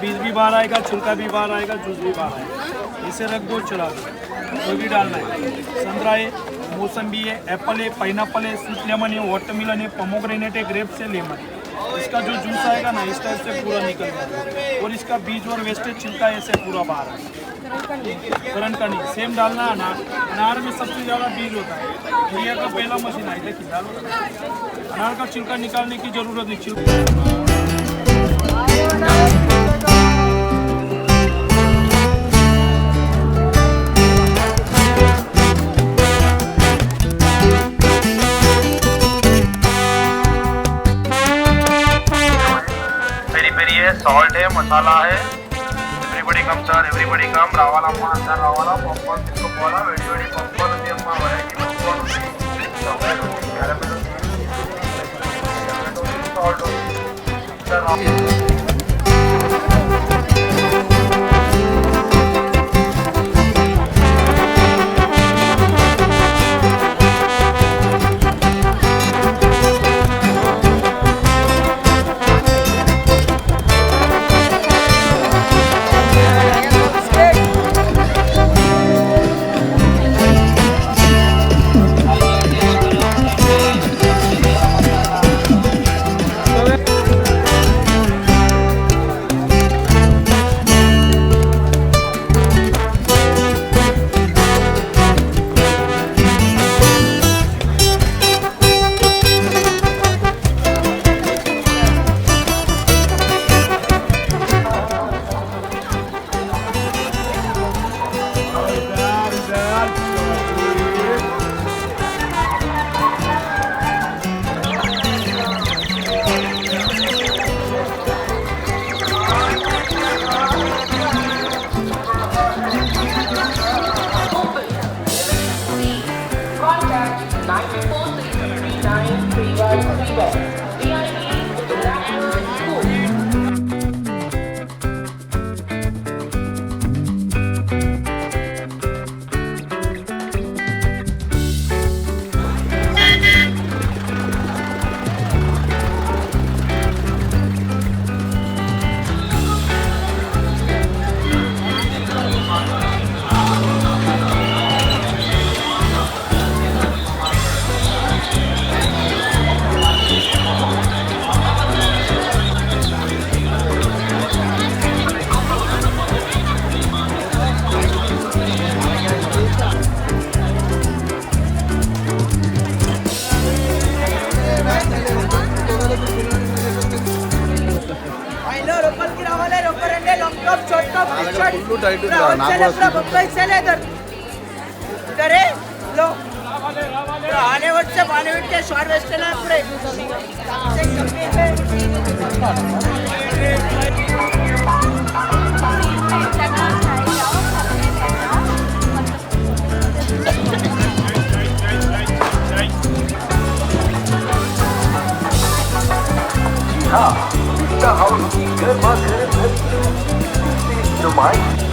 बीज भी बाहर आएगा, छिलका भी बाहर आएगा, जूस भी बाहर आएगा। इसे रख दो, चला दो, कोई भी डालना है। संतरा है, मौसम्बी है, एप्पल है, पाइनएप्पल है, स्वीट लेमन है, वाटरमेलन है, पोमोग्रेनेट है, ग्रेप्स है, लेमन है। इसका जो जूस आएगा ना इस टाइप से पूरा निकल जाएगा और इसका बीज और वेस्टेज छिलका ऐसे पूरा बाहर आएगा। करंट का नहीं, सेम डालना है। अनार में सबसे ज़्यादा बीज होता है। इंडिया का पहला मशीन है, देखिए डालो। अनार का छिलका निकालने की ज़रूरत नहीं। छिलका सॉल्ट है, मसाला है, everybody come sir, everybody come, रावालम्मा अंदर रावाला, पॉपकॉर्न తీసుకుపోవాలా, వేడి వేడి पॉपकॉर्न ఉంది అమ్మా, వెరైటీ पॉपकॉर्न ఉంది, చాక్లెట్ ఉంది, క్యారమెల్ ఉంది, సాల్ట్ ఉంది, Numaish